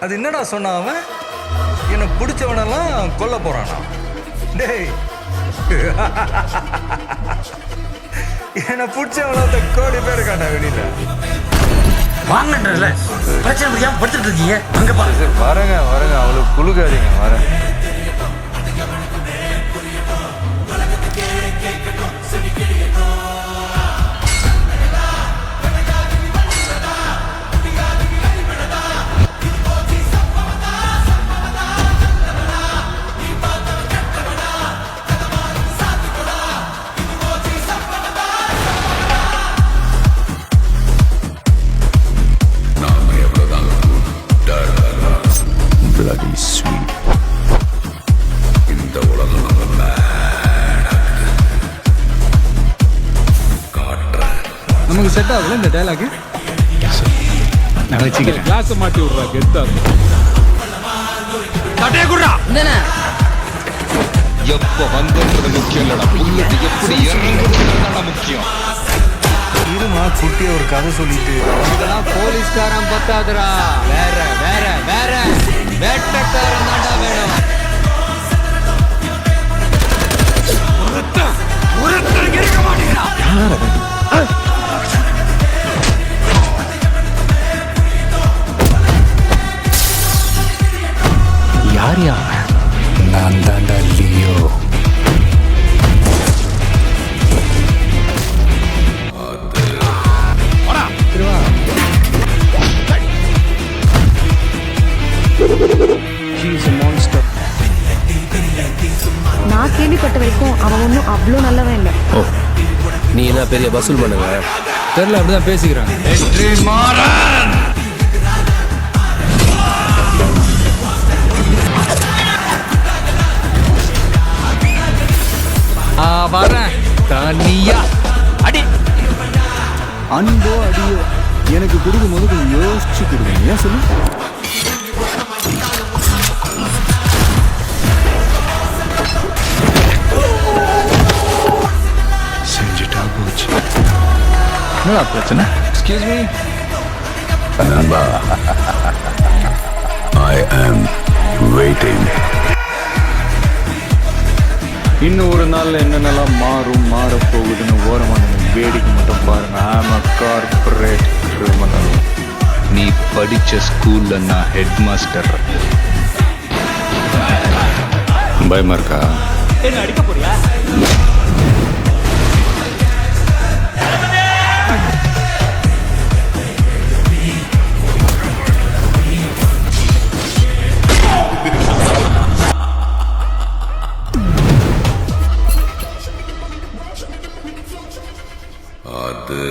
அது என்னடா சொன்னான் அவன்? என்னை பிடிச்சவனெல்லாம் கொல்ல போறானா? டேய், என்னை பிடிச்சவன கோடி பேர் காட்டா வெளியில. வாங்கன்றல பிரச்சனை முடியாம படுத்துட்டு இருக்கீங்க. அங்க பாருங்க. வரேங்க அவளுக்கு குளுக்காதீங்க. வரேன். Bloody sweet. இந்த உலகம் நமக்கு செட் ஆகல இந்த டயலாக். நான் வச்சுக்கிறேன். கிளாஸ் மாட்டி விடுறா கெத்தா. கட்டைய குடுறா. என்னண்ணே? எப்ப வந்தது முக்கியம் இல்லடா. புல்லட் எப்படி இறங்குறதுதான் முக்கியம். இருமா, குட்டிய ஒரு கதை சொல்லிட்டு. இதெல்லாம் போலீஸ்காரன் பத்தாதுடா. வேற வேற வேற வேட்டக்காரன் தான்டா வேணும். ஒருத்தர் இருக்க மாட்டேங்கிறா. யார் நான் தாண்டா லியோ. நான் கேள்விப்பட்ட வரைக்கும் அவன் ஒன்றும் அவ்வளோ நல்லவன் இல்லை. ஓ, நீ என்ன பெரிய வசூல் பண்ணுங்க? தெரியல, அப்படிதான் பேசிக்கிறாங்க. வரேன் தனியா. அடி அன்போ அடியோ எனக்கு கொடுக்கும் போது கொஞ்சம் யோசிச்சு கொடுங்க. ஏன் சொல்லு? செஞ்சுட்டா போச்சு. என்னடா பிரச்சனை? Excuse me. I am waiting. இன்னும் ஒரு நாள்ல என்னென்னலாம் மாறப்போகுதுன்னு ஓரமான வேடிக்கை மட்டும் பாருங்க. I'm a corporate criminal. நீ படிச்ச ஸ்கூல்ல நான் ஹெட் மாஸ்டர். பயமா இருக்கா? என்ன அடிக்க போறியா? அது